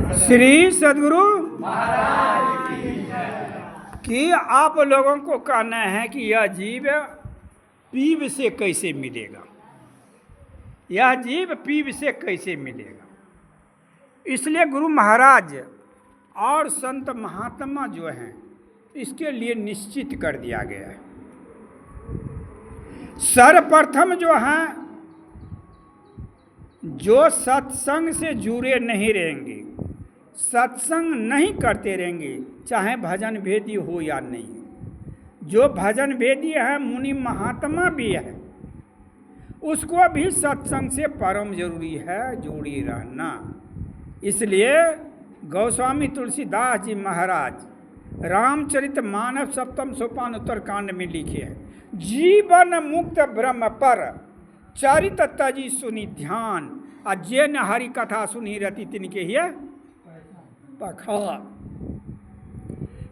श्री सद्गुरु कि आप लोगों को कहना है कि यह जीव पीव से कैसे मिलेगा, यह जीव पीव से कैसे मिलेगा। इसलिए गुरु महाराज और संत महात्मा जो हैं इसके लिए निश्चित कर दिया गया है। सर्वप्रथम जो हैं जो सत्संग से जुड़े नहीं रहेंगे, सत्संग नहीं करते रहेंगे, चाहे भजन भेदी हो या नहीं, जो भजन भेदी है मुनि महात्मा भी है, उसको भी सत्संग से परम जरूरी है जोड़ी रहना। इसलिए गोस्वामी तुलसीदास जी महाराज रामचरित मानस सप्तम सोपान उत्तरकांड में लिखे हैं, जीवन मुक्त ब्रह्म पर चरित तजी सुनी ध्यान, आ जे न हरि कथा सुनी रति तिनके ही पखा।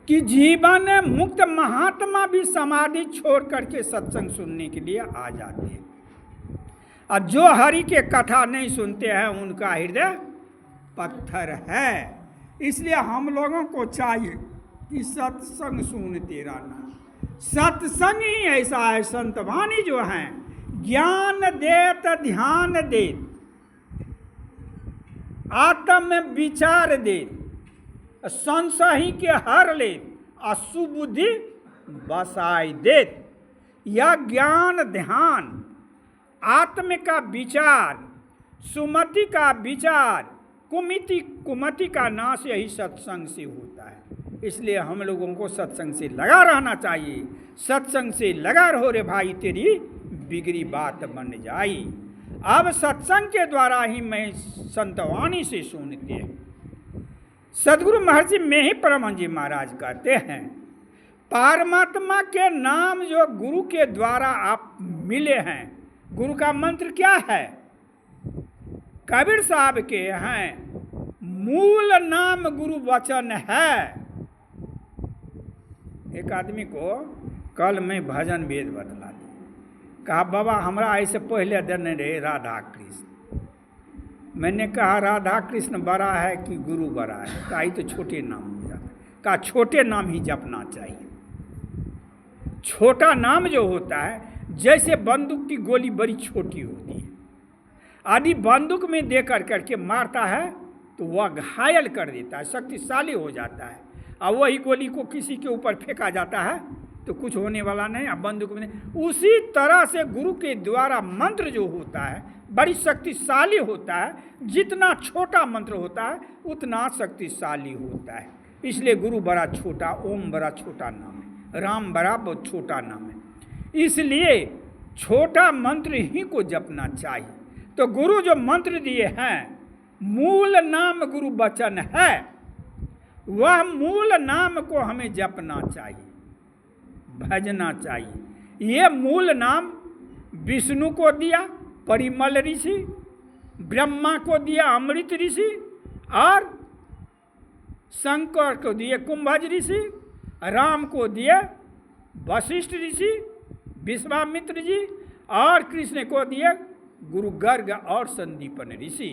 कि जीवन मुक्त महात्मा भी समाधि छोड़ करके सत्संग सुनने के लिए आ जाते हैं, और जो हरि के कथा नहीं सुनते हैं उनका हृदय पत्थर है। इसलिए हम लोगों को चाहिए कि सत्संग सुनते रहना। सत्संग ही ऐसा है, संतवाणी जो हैं ज्ञान देत ध्यान देत, आत्म विचार देत, संशय के हर ले, असुबुद्धि बसाई देत। यह ज्ञान ध्यान आत्म का विचार, सुमति का विचार, कुमति का नाश यही सत्संग से होता है। इसलिए हम लोगों को सत्संग से लगा रहना चाहिए। सत्संग से लगा रहो रे भाई, तेरी बिगड़ी बात बन जाई। अब सत्संग के द्वारा ही मैं संतवाणी से सुनते हैं। सदगुरु महर्षि में ही परमहंस जी महाराज कहते हैं, परमात्मा के नाम जो गुरु के द्वारा आप मिले हैं, गुरु का मंत्र क्या है? कबीर साहब के हैं, मूल नाम गुरु वचन है। एक आदमी को कल मैं भजन वेद बतला दी, कहा बाबा हमरा ऐसे पहले देने रहे राधा कृष्ण। मैंने कहा राधा कृष्ण बड़ा है कि गुरु बड़ा है? कहा ही तो छोटे नाम हो जाता है। कहा छोटे नाम ही जपना चाहिए। छोटा नाम जो होता है, जैसे बंदूक की गोली बड़ी छोटी होती है, आदि बंदूक में दे करके मारता है तो वह घायल कर देता है, शक्तिशाली हो जाता है। और वही गोली को किसी के ऊपर फेंका जाता है तो कुछ होने वाला नहीं, अब बंदूक में नहीं। उसी तरह से गुरु के द्वारा मंत्र जो होता है बड़ी शक्तिशाली होता है। जितना छोटा मंत्र होता है उतना शक्तिशाली होता है। इसलिए गुरु बड़ा छोटा, ओम बड़ा छोटा नाम है, राम बड़ा बहुत छोटा नाम है। इसलिए छोटा मंत्र ही को जपना चाहिए। तो गुरु जो मंत्र दिए हैं, मूल नाम गुरु वचन है, वह मूल नाम को हमें जपना चाहिए, भजना चाहिए। ये मूल नाम विष्णु को दिया परिमल ऋषि, ब्रह्मा को दिया अमृत ऋषि, और शंकर को दिए कुंभज ऋषि, राम को दिए वशिष्ठ ऋषि, विश्वामित्र जी, और कृष्ण को दिए गुरु गर्ग और संदीपन ऋषि,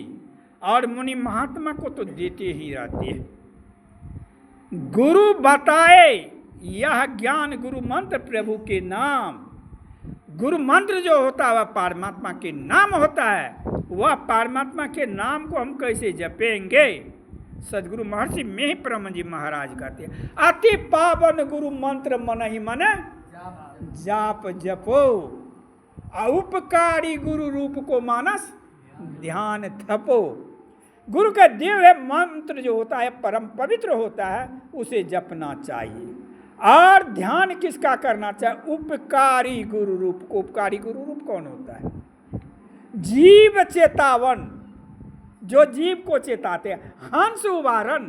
और मुनि महात्मा को तो देते ही रहते हैं। गुरु बताए यह ज्ञान गुरु मंत्र प्रभु के नाम। गुरु मंत्र जो होता है वह परमात्मा के नाम होता है। वह परमात्मा के नाम को हम कैसे जपेंगे? सदगुरु महर्षि में ही परमहंस जी महाराज कहते हैं, अति पावन गुरु मंत्र मन ही मन जाप जपो, उपकारी गुरु रूप को मानस ध्यान थपो। गुरु का दिव्य मंत्र जो होता है परम पवित्र होता है, उसे जपना चाहिए। और ध्यान किसका करना चाहिए? उपकारी गुरु रूप को। उपकारी गुरु रूप कौन होता है? जीव चेतावन, जो जीव को चेताते हैं। हंस उबारन,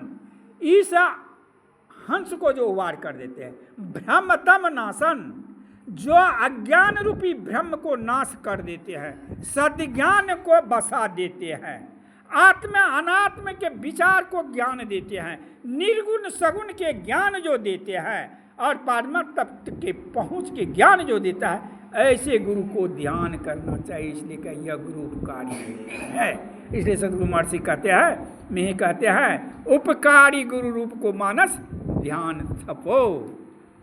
इस हंस को जो उबार कर देते हैं। भ्रमतम नाशन, जो अज्ञान रूपी भ्रम को नाश कर देते हैं, सद्ज्ञान को बसा देते हैं, आत्म अनात्म के विचार को ज्ञान देते हैं, निर्गुण सगुण के ज्ञान जो देते हैं, और परमात्मा तत्व के पहुँच के ज्ञान जो देता है, ऐसे गुरु को ध्यान करना चाहिए। इसलिए कि यह गुरु उपकारी है। इसलिए सदगुरु महर्षि कहते हैं, में कहते हैं, उपकारी गुरु रूप को मानस ध्यान थपो,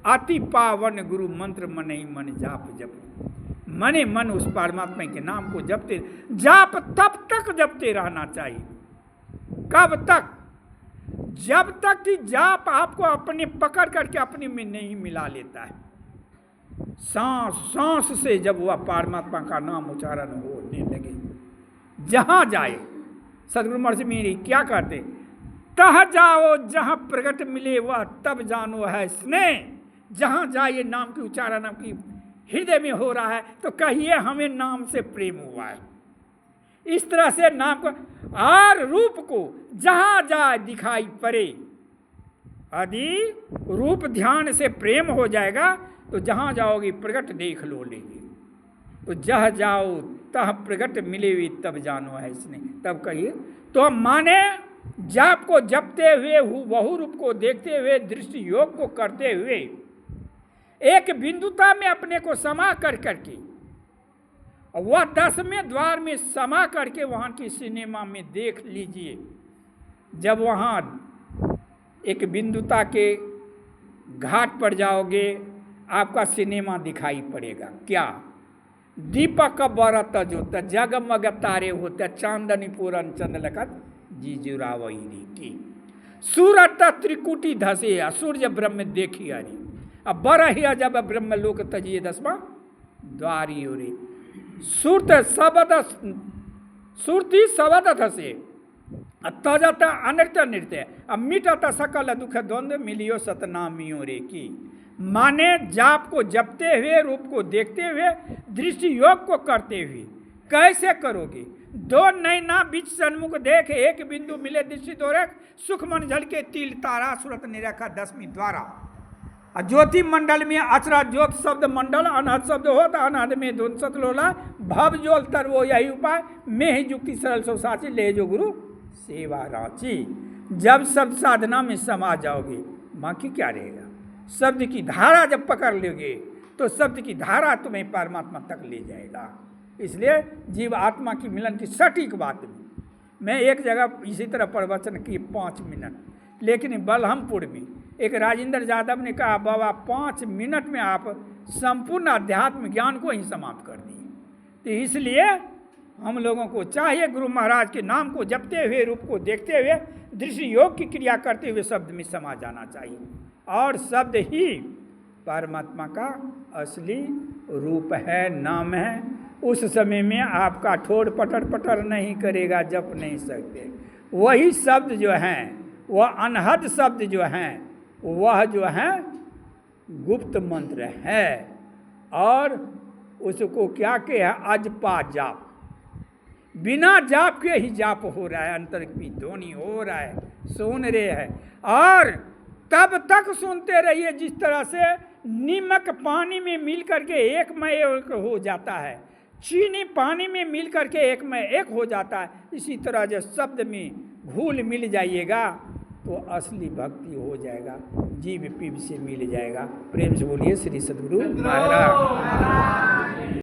अति पावन गुरु मंत्र मन ही मन जाप जप। मने मन उस परमात्मा के नाम को जपते, जाप तब तक जपते रहना चाहिए। कब तक? जब तक कि जाप आपको अपने पकड़ करके अपने में नहीं मिला लेता है। सांस सांस से जब वह परमात्मा का नाम उच्चारण होने लगे, जहां जाए, सदगुरु महर्षि मेरी क्या कहते, तह जाओ जहां प्रगट मिले वह तब जानो है स्नेह। जहां जाए नाम की उच्चारण आपकी हृदय में हो रहा है तो कहिए हमें नाम से प्रेम हुआ है। इस तरह से नाम को और रूप को जहां जाए दिखाई पड़े। यदि रूप ध्यान से प्रेम हो जाएगा तो जहां जाओगे प्रगट देख लो लेंगे। तो जह जाओ तह प्रगट मिले हुए तब जानो है इसने। तब कहिए तो हम माने जाप को जपते हुए, बहु रूप को देखते हुए, दृष्टि योग को करते हुए, एक बिंदुता में अपने को समा कर करके, वह 10वें द्वार में समा करके वहाँ की सिनेमा में देख लीजिए। जब वहाँ एक बिंदुता के घाट पर जाओगे आपका सिनेमा दिखाई पड़ेगा। क्या? दीपक बरत जोत, जगमग तारे होते, चांदनी पूरन चंद लखत जी जुरावई की, सूरत त्रिकुटी धसे, सूर्य ब्रह्म देखी हरी, अब बरहिया जब ब्रह्म लोक तजिए 10वां द्वारी हो रे, सुरत सबद सुरती सबद धसे, तजत अनृत्य नृत्य, अब मिटत सकल दुख द्वंद्व मिलियो सतनामियों रे की। माने जाप को जपते हुए, रूप को देखते हुए, दृष्टि योग को करते हुए। कैसे करोगे? दो नैना बीच सन्मुख देख, एक बिंदु मिले दृष्टि दोरख, सुख मन झलके तिल तारा, सूरत निरखा 10वीं द्वारा। ज्योति मंडल में अचरा ज्योत शब्द मंडल, अनहद शब्द हो तो अनहद में धुन सतलोला, भव जोल तर वो यही उपाय, में ही युक्ति सरल सो साची, ले जो गुरु सेवा रांची। जब शब्द साधना में समा जाओगे, बाकी क्या रहेगा? शब्द की धारा जब पकड़ लोगे तो शब्द की धारा तुम्हें परमात्मा तक ले जाएगा। इसलिए जीव आत्मा की मिलन की सटीक बात में मैं एक जगह इसी तरह प्रवचन किए 5 मिनट, लेकिन बलहमपुर में एक राजेंद्र यादव ने कहा, बाबा 5 मिनट में आप संपूर्ण अध्यात्म ज्ञान को ही समाप्त कर दिए। तो इसलिए हम लोगों को चाहिए गुरु महाराज के नाम को जपते हुए, रूप को देखते हुए, दृष्टि योग की क्रिया करते हुए शब्द में समा जाना चाहिए। और शब्द ही परमात्मा का असली रूप है, नाम है। उस समय में आपका ठोड़ पटर पटर नहीं करेगा, जप नहीं सकते। वही शब्द जो हैं, वह अनहद शब्द जो हैं, वह जो है गुप्त मंत्र है। और उसको क्या कहा? अजपा जाप, बिना जाप के ही जाप हो रहा है, अंतर की ध्वनि हो रहा है, सुन रहे हैं। और तब तक सुनते रहिए जिस तरह से नीमक पानी में मिल करके एक में एक हो जाता है, चीनी पानी में मिल करके एक में एक हो जाता है। इसी तरह जो शब्द में घुल मिल जाइएगा तो असली भक्ति हो जाएगा, जीव पीव से मिल जाएगा। प्रेम से बोलिए श्री सद्गुरु महाराज।